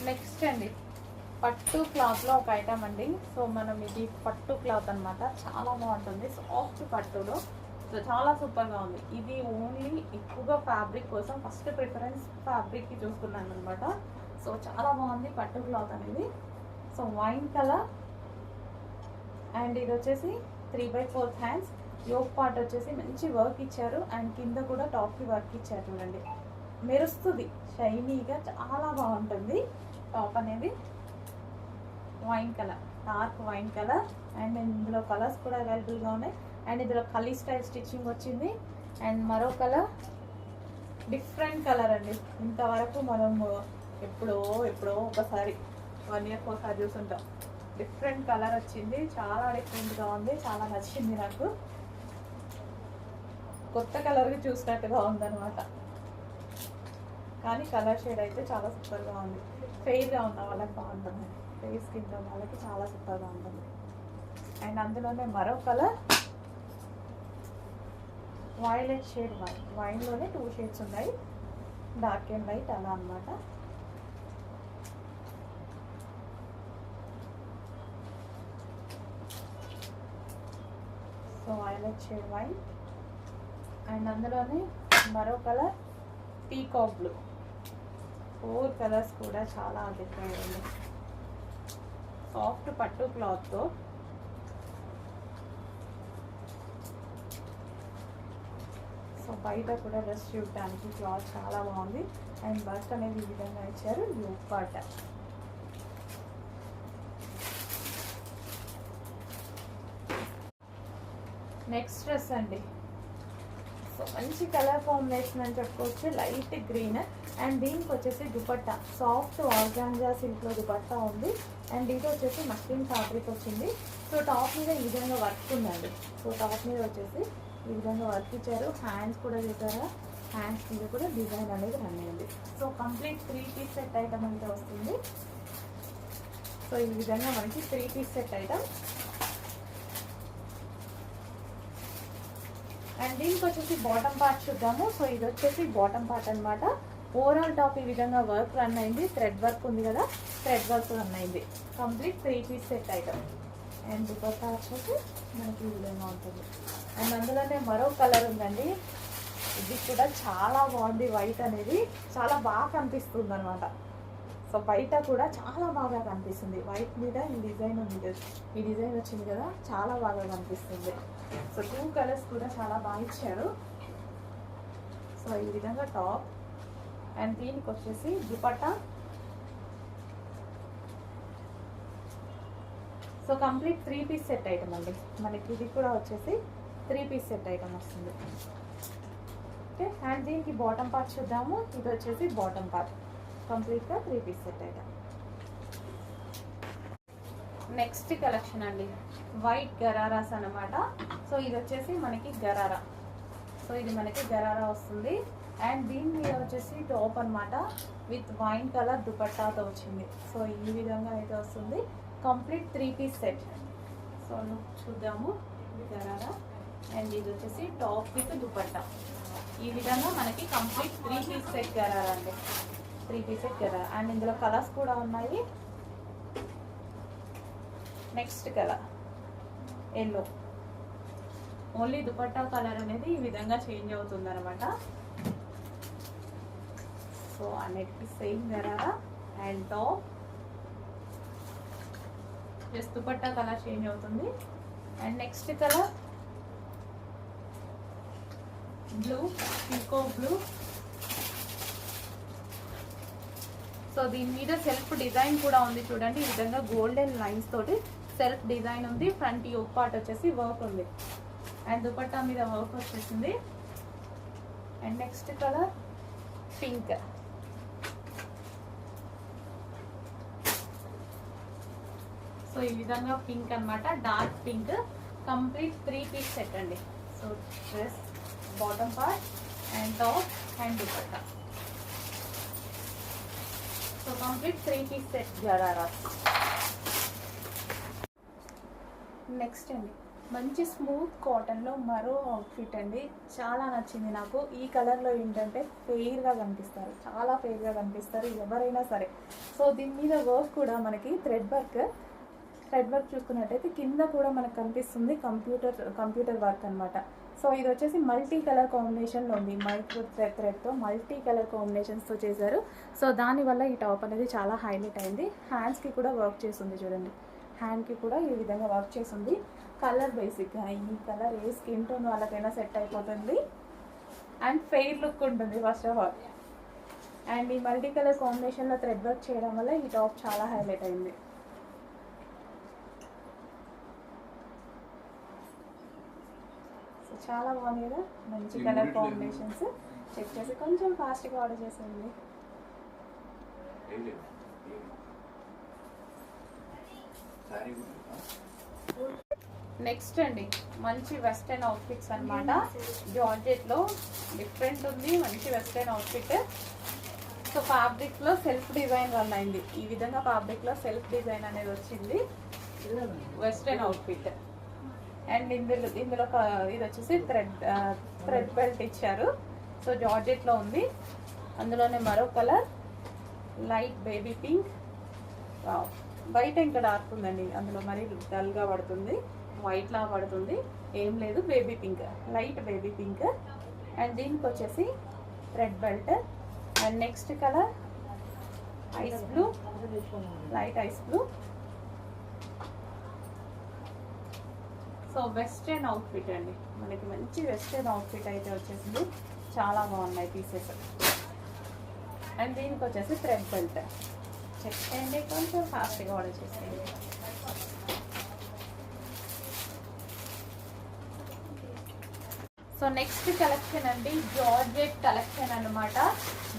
Next అండి పట్టు క్లాత్లో ఒక ఐటమ్ అండి. సో మనం ఇది పట్టు క్లాత్ అనమాట, చాలా బాగుంటుంది, సాఫ్ట్ పట్టులో. సో చాలా సూపర్గా ఉంది. ఇది ఓన్లీ ఎక్కువగా ఫ్యాబ్రిక్ కోసం ఫస్ట్ ప్రిఫరెన్స్ ఫ్యాబ్రిక్కి చూసుకున్నాను అనమాట. సో చాలా బాగుంది పట్టు క్లాత్ అనేది. సో వైన్ కలర్ అండ్ ఇది వచ్చేసి 3/4 హ్యాండ్స్. యోక్ పార్ట్ వచ్చేసి మంచి వర్క్ ఇచ్చారు అండ్ కింద కూడా టాప్కి వర్క్ ఇచ్చారు చూడండి. మెరుస్తుంది షైనీగా, చాలా బాగుంటుంది టాప్ అనేది. Wine colour, dark wine colour and ఇందులో కలర్స్ కూడా అవైలబుల్గా ఉన్నాయి. అండ్ ఇందులో కలీ స్టైల్ స్టిచ్చింగ్ వచ్చింది. అండ్ మరో కలర్ డిఫరెంట్ కలర్ అండి. ఇంతవరకు మనం ఎప్పుడో ఒకసారి 1 ఇయర్కి ఒకసారి చూసుంటాం. డిఫరెంట్ కలర్ వచ్చింది, చాలా డిఫరెంట్గా ఉంది, చాలా నచ్చింది నాకు. కొత్త కలర్కి చూసినట్టుగా ఉందన్నమాట. కానీ కలర్ షేడ్ అయితే చాలా సూపర్గా ఉంది. ఫెయిర్గా ఉన్న వాళ్ళకి బాగుంటుంది, ఫెయిర్ స్కిన్ ఉన్న వాళ్ళకి చాలా సూపర్గా ఉంటుంది. అండ్ అందులోనే మరో కలర్ వైలెట్ షేడ్. వైన్లోనే 2 షేడ్స్ ఉన్నాయి, డార్క్ అండ్ లైట్ అలా అనమాట. So violet shade wine and అందులోనే మరో కలర్ పీకాక్ బ్లూ. 4 కలర్స్ కూడా చాలా డిఫరెంట్ ఉంది. సాఫ్ట్ పట్టు క్లాత్తో సో బయట కూడా డ్రెస్ చూడటానికి క్లాత్ చాలా బాగుంది. అండ్ వర్క్ అనేది ఈ విధంగా ఇచ్చారు, యోక్ పార్ట్. నెక్స్ట్ డ్రెస్ అండి. సో మంచి కలర్ కాంబినేషన్ అని చెప్పుకోవచ్చు, లైట్ గ్రీన్. అండ్ దీనికి వచ్చేసి దుపట్టా సాఫ్ట్ ఆర్గాంజా సిల్క్లో దుపట్టా ఉంది. అండ్ ఇది వచ్చేసి మస్లిన్ ఫ్యాబ్రిక్ వచ్చింది. సో టాప్ మీద ఈ విధంగా వర్క్ ఉందండి. సో టాప్ మీద వచ్చేసి ఈ విధంగా వర్క్ ఇచ్చారు. హ్యాండ్స్ కూడా చేశారా, హ్యాండ్స్ మీద కూడా డిజైన్ అనేది రన్ అయింది. So complete 3 piece set item అయితే వస్తుంది. సో ఈ విధంగా మనకి 3 పీస్ సెట్ ఐటమ్. అండ్ దీనికి వచ్చేసి బాటమ్ పార్ట్ చూద్దాము. సో ఇది వచ్చేసి బాటమ్ పార్ట్ అనమాట. ఓవరాల్ టాప్ ఈ విధంగా వర్క్ రన్ అయింది, థ్రెడ్ వర్క్ ఉంది కదా, థ్రెడ్ వర్క్ రన్ అయింది. Complete 3 piece set item. And dupatta వచ్చేసి మనకి ఈ విధంగా ఉంటుంది. అండ్ అందులోనే మరో కలర్ ఉందండి, ఇది కూడా చాలా బాగుంది. వైట్ అనేది చాలా బాగా కనిపిస్తుంది అనమాట. సో బయట కూడా చాలా బాగా కనిపిస్తుంది. వైట్ మీద ఈ డిజైన్ ఉంది, ఈ డిజైన్ వచ్చింది కదా, చాలా బాగా కనిపిస్తుంది. సో 2 కలర్స్ కూడా చాలా బాగా ఇచ్చారు. సో ఈ విధంగా టాప్ అండ్ దీనికి వచ్చేసి dupatta. So complete 3 piece set item అండి. మనకి ఇది కూడా వచ్చేసి 3 పీస్ సెట్ ఐటమ్ వస్తుంది. ఓకే, అండ్ దీనికి బాటమ్ పార్ట్ చూద్దాము. ఇది వచ్చేసి బాటమ్ పార్ట్, కంప్లీట్గా 3 piece set item. Next collection అండి, వైట్ గరారాస్ అనమాట. సో ఇది వచ్చేసి మనకి గరారా. సో ఇది మనకి గరారా వస్తుంది. అండ్ దీని మీద వచ్చేసి టాప్ అనమాట, విత్ వైన్ కలర్ దుపట్టాతో వచ్చింది. సో ఈ విధంగా అయితే వస్తుంది. Complete 3 piece set. So look చూద్దాము. గరారా అండ్ ఇది వచ్చేసి టాప్ విత్ దుపట్టా. ఈ విధంగా మనకి కంప్లీట్ 3 పీస్ సెట్ గరారా అండి. 3 పీస్ సెట్ గరారా. అండ్ ఇందులో కలర్స్ కూడా ఉన్నాయి. Next colour yellow. Only dupatta colour అనేది ఈ విధంగా చేంజ్ అవుతుంది అనమాట. సో అన్నిటికీ same gharara and top, just dupatta colour change అవుతుంది. And next colour blue, peacock blue. So దీని మీద సెల్ఫ్ డిజైన్ కూడా ఉంది చూడండి. ఈ విధంగా గోల్డెన్ లైన్స్ తోటి సెల్ఫ్ డిజైన్ ఉంది. ఫ్రంట్ యోక్ పార్ట్ వచ్చేసి వర్క్ ఉంది అండ్ దుపట్టా మీద వర్క్ వచ్చేసింది. And next colour pink. So ఈ విధంగా పింక్ అనమాట, dark pink. Complete 3 piece set అండి. So dress, bottom part and top and dupatta. So complete 3 piece set gharara. Next అండి మంచి స్మూత్ కాటన్లో మరో అవుట్ఫిట్ అండి. చాలా నచ్చింది నాకు. ఈ కలర్లో ఏంటంటే ఫెయిర్గా కనిపిస్తారు, చాలా ఫెయిర్గా కనిపిస్తారు ఎవరైనా సరే. సో దీని మీద వర్క్ కూడా మనకి థ్రెడ్ వర్క్ చూసుకున్నట్టయితే కింద కూడా మనకు కనిపిస్తుంది కంప్యూటర్ వర్క్ అనమాట. సో ఇది వచ్చేసి మల్టీ కలర్ కాంబినేషన్లో ఉంది. మైక్రో థ్రెడ్తో మల్టీ కలర్ కాంబినేషన్స్తో చేశారు. సో దానివల్ల ఈ టాప్ అనేది చాలా హైలైట్ అయింది. హ్యాండ్స్కి కూడా వర్క్ చేస్తుంది చూడండి, హ్యాండ్కి కూడా ఈ విధంగా వర్క్ చేస్తుంది. కలర్ బేసిక్గా ఈ కలర్ ఏ స్కిన్ టోన్ వాళ్ళకైనా సెట్ అయిపోతుంది అండ్ ఫెయిర్ లుక్ ఉంటుంది ఫస్ట్ ఆఫ్ ఆల్. అండ్ ఈ మల్టీ కలర్ కాంబినేషన్లో థ్రెడ్ వర్క్ చేయడం వల్ల ఈ టాప్ చాలా హైలైట్ అయింది. సో చాలా బాగుంది కదా, మంచి కలర్ కాంబినేషన్స్. చెక్ చేసి కొంచెం ఫాస్ట్గా ఆర్డర్ చేసేయండి. నెక్స్ట్ అండి మంచి వెస్టర్న్ అవుట్ఫిట్స్ అనమాట. జార్జెట్లో డిఫరెంట్ ఉంది, మంచి వెస్టర్న్ అవుట్ఫిట్. సో ఫ్యాబ్రిక్లో సెల్ఫ్ డిజైన్ రన్ అయింది. ఈ విధంగా ఫ్యాబ్రిక్లో సెల్ఫ్ డిజైన్ అనేది వచ్చింది వెస్టర్న్ అవుట్ఫిట్. అండ్ ఇందులో ఇది వచ్చేసి థ్రెడ్ బెల్ట్ ఇచ్చారు. సో జార్జెట్లో ఉంది. అందులోనే మరో కలర్ లైట్ బేబీ పింక్. బయట ఇంకా డార్క్ ఉందండి, అందులో మరీ డల్గా పడుతుంది, వైట్ లా పడుతుంది. ఏం లేదు, baby pink, light baby pink. And దీనికి వచ్చేసి thread belt. And next colour ice blue, light ice blue. So western outfit అండి, మనకి మంచి వెస్టర్న్ అవుట్ఫిట్ అయితే వచ్చేసింది. చాలా బాగున్నాయి పీసెస్. అండ్ దీనికి వచ్చేసి థ్రెడ్ బెల్ట్. చెక్ చేయండి, కొంచెం ఫాస్ట్గా ఆర్డర్ చేసేయండి. సో నెక్స్ట్ కలెక్షన్ అండి జార్జెట్ కలెక్షన్ అనమాట.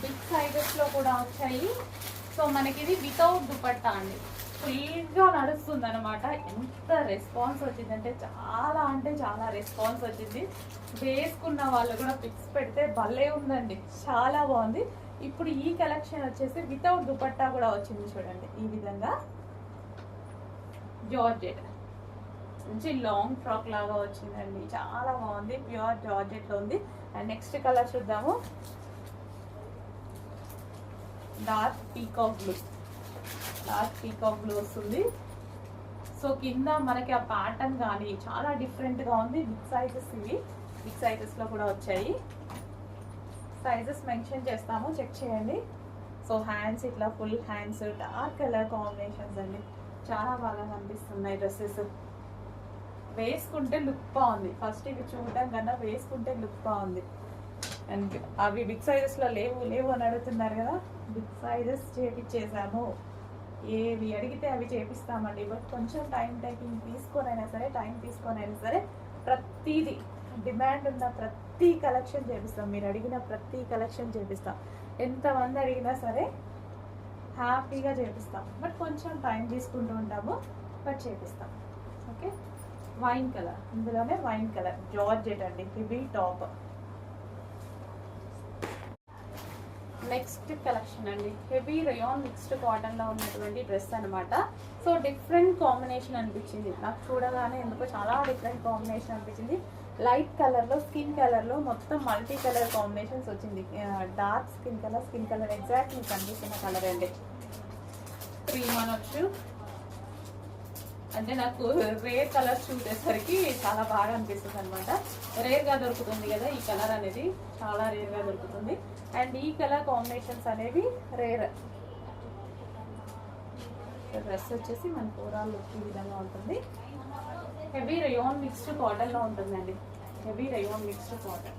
బిగ్ సైజెస్లో కూడా వచ్చాయి. సో మనకి ఇది వితౌట్ దుపట్టా అండి, ఫుల్గా నడుస్తుంది అనమాట. ఎంత రెస్పాన్స్ వచ్చిందంటే చాలా అంటే చాలా రెస్పాన్స్ వచ్చింది. వేసుకున్న వాళ్ళు కూడా పిక్స్ పెడితే భలే ఉందండి, చాలా బాగుంది. ఇప్పుడు ఈ కలెక్షన్ వచ్చేసి వితౌట్ దుపట్టా కూడా వచ్చింది చూడండి. ఈ విధంగా జార్జెట్ మంచి లాంగ్ ఫ్రాక్ లాగా వచ్చిందండి, చాలా బాగుంది. ప్యూర్ జార్జెట్లో ఉంది. అండ్ నెక్స్ట్ కలర్ చూద్దాము, డార్క్ పీకాక్ బ్లూ వస్తుంది. సో కింద మనకి ఆ ప్యాటర్న్ కానీ చాలా డిఫరెంట్గా ఉంది. బిగ్ సైజెస్ ఇవి, బిగ్ సైజెస్లో కూడా వచ్చాయి. సైజెస్ మెన్షన్ చేస్తాము, చెక్ చేయండి. సో హ్యాండ్స్ ఇట్లా full hands, dark colour combinations అండి, చాలా బాగా కనిపిస్తున్నాయి డ్రెస్సెస్. వేసుకుంటే లుక్ బాగుంది. ఫస్ట్ ఇవి చూడడం కన్నా వేసుకుంటే లుక్ బాగుంది. అండ్ అవి బిగ్ సైజెస్లో లేవు అని అడుగుతున్నారు కదా, బిగ్ సైజెస్ చేపించేసాము. ఏవి అడిగితే అవి చేపిస్తామండి. బట్ కొంచెం టైం తీసుకొనైనా సరే ప్రతిదీ డిమాండ్ ఉన్న ప్రతి కలెక్షన్ చేపిస్తాం. మీరు అడిగిన ప్రతి కలెక్షన్ చేపిస్తాం. ఎంతమంది అడిగినా సరే హ్యాపీగా చేపిస్తాం. బట్ కొంచెం టైం తీసుకుంటూ ఉంటాము, బట్ చేపిస్తాం. ఓకే, వైన్ కలర్, ఇందులోనే వైన్ కలర్ జార్జెట్ అండి, హెవీ టాప్. నెక్స్ట్ కలెక్షన్ అండి హెవీ రయాన్ మిక్స్డ్ కాటన్లో ఉన్నటువంటి డ్రెస్ అనమాట. సో డిఫరెంట్ కాంబినేషన్ అనిపించింది నాకు చూడగానే, ఎందుకో చాలా డిఫరెంట్ కాంబినేషన్ అనిపించింది. లైట్ కలర్లో స్కిన్ కలర్లో మొత్తం మల్టీ కలర్ కాంబినేషన్స్ వచ్చింది. డార్క్ స్కిన్ కలర్ ఎగ్జాక్ట్ మీకు కనిపిస్తున్న కలర్ అండి. క్రీమ్ అనొచ్చు. అంటే నాకు రేర్ కలర్ చూసేసరికి చాలా బాగా అనిపిస్తుంది అనమాట. రేర్గా దొరుకుతుంది కదా ఈ కలర్ అనేది, చాలా రేర్గా దొరుకుతుంది. అండ్ ఈ కలర్ కాంబినేషన్స్ అనేవి రేర్. డ్రెస్ వచ్చేసి మన ఓవరాల్ లుక్ ఈ విధంగా ఉంటుంది. హెవీ రయాన్ మిక్స్డ్ కాటన్లో ఉంటుందండి, heavy rayon mixed cotton.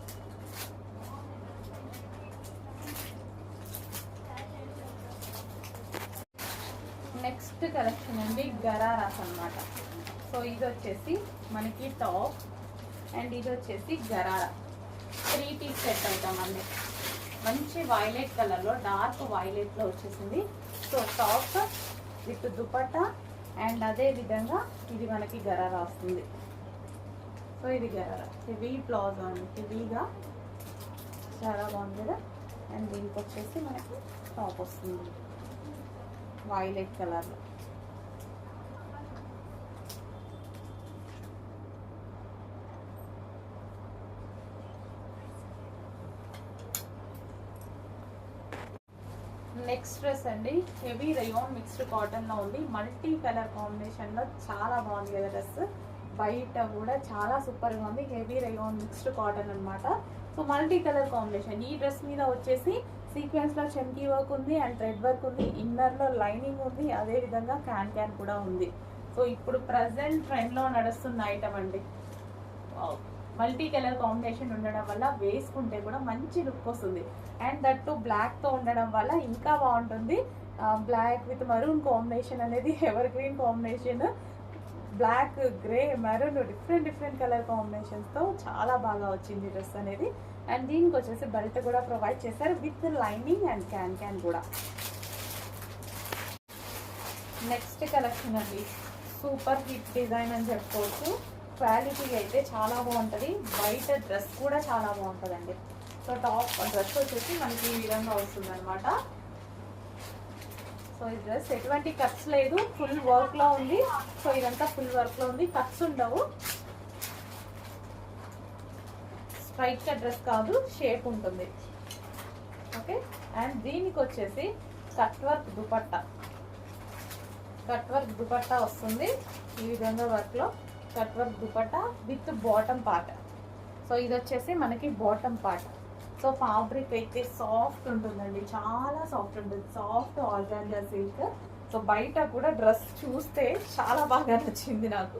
Next collection అండి గరారాస్ అనమాట. సో ఇది వచ్చేసి మనకి టాప్ అండ్ ఇది వచ్చేసి గరారా 3 పీస్ సెట్ అవుతామండి. మంచి వైలెట్ కలర్లో, డార్క్ వైలెట్లో వచ్చేసింది. So top with dupatta and అదే విధంగా ఇది మనకి గరారా వస్తుంది. సో ఇది గరారా హెవీ ప్లాజో అండి, హెవీగా చాలా బాగుంది కదా. అండ్ దీనికి వచ్చేసి మనకి టాప్ వస్తుంది వైలెట్ కలర్లో. నెక్స్ట్ డ్రెస్ అండి, హెవీ రయోన్ మిక్స్డ్ కాటన్ లో ఉంది, మల్టీ కలర్ కాంబినేషన్ లో చాలా బాగుంది కదా డ్రెస్. బయట కూడా చాలా సూపర్ గా ఉంది, హెవీ రయోన్ మిక్స్డ్ కాటన్ అన్నమాట. So multi colour combination. ఈ డ్రెస్ మీద వచ్చేసి సీక్వెన్స్ లో చమ్కీ వర్క్ ఉంది అండ్ థ్రెడ్ వర్క్ ఉంది, ఇన్నర్ లో లైనింగ్ ఉంది, అదే విధంగా క్యాన్ క్యాన్ కూడా ఉంది. సో ఇప్పుడు ప్రజెంట్ ట్రెండ్ లో నడుస్తున్న ఐటమ్ అండి. మల్టీ కలర్ కాంబినేషన్ ఉండడం వల్ల వేసుకుంటే కూడా మంచి లుక్ వస్తుంది. అండ్ దట్ టు బ్లాక్ తో ఉండడం వల్ల ఇంకా బాగుంటుంది. బ్లాక్ విత్ మరూన్ కాంబినేషన్ అనేది evergreen combination. Black, grey, maroon different colour combinations తో చాలా బాగా వచ్చింది డ్రెస్ అనేది. అండ్ దీనికి వచ్చేసి బెల్ట్ కూడా ప్రొవైడ్ చేశారు with lining and can can కూడా. నెక్స్ట్ కలెక్షన్ అండి, సూపర్ హిట్ డిజైన్ అని చెప్పుకోవచ్చు. క్వాలిటీ అయితే చాలా బాగుంటుంది, బయట డ్రెస్ కూడా చాలా బాగుంటుందండి. సో టాప్ డ్రెస్ వచ్చేసి మనకి ఈ విధంగా వస్తుంది అనమాట. సో ఈ డ్రెస్ ఎటువంటి కట్స్ లేదు, ఫుల్ వర్క్ లో ఉంది. సో ఇదంతా ఫుల్ వర్క్ లో ఉంది, కట్స్ ఉండవు. స్ట్రైట్ కట్ డ్రెస్ కాదు, షేప్ ఉంటుంది. ఓకే, అండ్ దీనికి వచ్చేసి cut work dupatta, cut work dupatta వస్తుంది ఈ విధంగా వర్క్ లో. Cut work dupatta with bottom part. So ఇది వచ్చేసి మనకి బాటమ్ పార్ట్. సో ఫ్యాబ్రిక్ అయితే సాఫ్ట్ ఉంటుందండి, చాలా సాఫ్ట్ ఉంటుంది, సాఫ్ట్ ఆర్గాంజా సిల్క్. సో బయట కూడా డ్రెస్ చూస్తే చాలా బాగా నచ్చింది నాకు.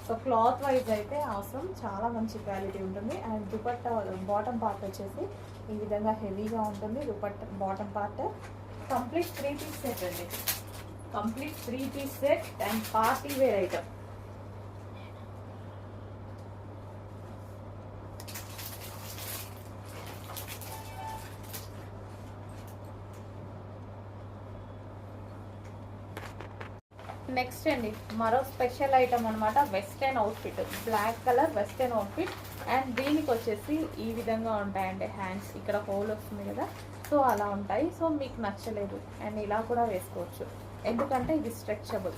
సో క్లాత్ వైజ్ అయితే అవసరం, చాలా మంచి క్వాలిటీ ఉంటుంది. అండ్ దుపట్టా బాటమ్ పార్ట్ వచ్చేసి ఈ విధంగా హెవీగా ఉంటుంది. Dupatta bottom part complete 3 piece set అండి, complete 3 piece set and party wear item. Next అండి, మరో స్పెషల్ ఐటమ్ అనమాట, western outfit. Black colour western outfit. And దీనికి వచ్చేసి ఈ విధంగా ఉంటాయండి హ్యాండ్స్, ఇక్కడ హోల్ వస్తుంది కదా, సో అలా ఉంటాయి. సో మీకు నచ్చలేదు అండ్ ఇలా కూడా వేసుకోవచ్చు, ఎందుకంటే ఇది స్ట్రెచబుల్.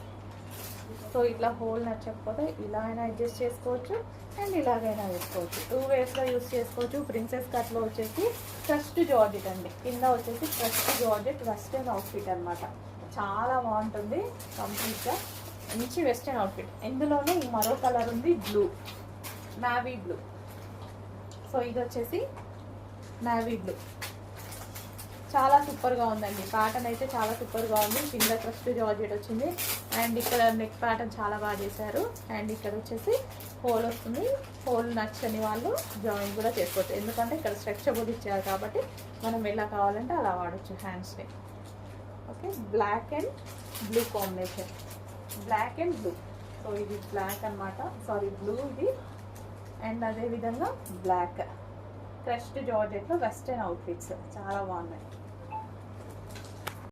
సో ఇట్లా హోల్ నచ్చకపోతే ఇలా అయినా అడ్జస్ట్ చేసుకోవచ్చు అండ్ ఇలాగైనా వేసుకోవచ్చు. 2 వేస్లో యూస్ చేసుకోవచ్చు. ప్రిన్సెస్ కట్లో వచ్చేసి క్రస్ట్ జార్జెట్ అండి, కింద వచ్చేసి క్రస్ట్ జార్జెట్ వెస్టర్న్ అవుట్ఫిట్ అనమాట. చాలా బాగుంటుంది, కంప్లీట్గా మంచి వెస్టర్న్ అవుట్ఫిట్. ఇందులోనే ఈ మరో కలర్ ఉంది, బ్లూ, నావీ బ్లూ. సో ఇది వచ్చేసి నావీ బ్లూ, చాలా సూపర్గా ఉందండి. ప్యాటర్న్ అయితే చాలా సూపర్గా ఉంది. కింద క్రస్ట్ జార్జెట్ వచ్చింది అండ్ ఇక్కడ నెక్ ప్యాటర్న్ చాలా బాగా చేశారు. అండ్ ఇక్కడ వచ్చేసి హోల్ వస్తుంది, హోల్ నచ్చని వాళ్ళు జాయిన్ కూడా చేసుకోవచ్చు, ఎందుకంటే ఇక్కడ స్ట్రెచబుల్ ఇచ్చారు కాబట్టి మనం ఎలా కావాలంటే అలా వాడచ్చు హ్యాండ్స్ని. Okay, black and blue combination, black and blue. So ఇది బ్లాక్ అనమాట, సారీ బ్లూ ఇది. అండ్ అదేవిధంగా బ్లాక్ క్రస్ట్ జార్జెట్లో వెస్టర్న్ అవుట్ఫిట్స్ చాలా బాగున్నాయి.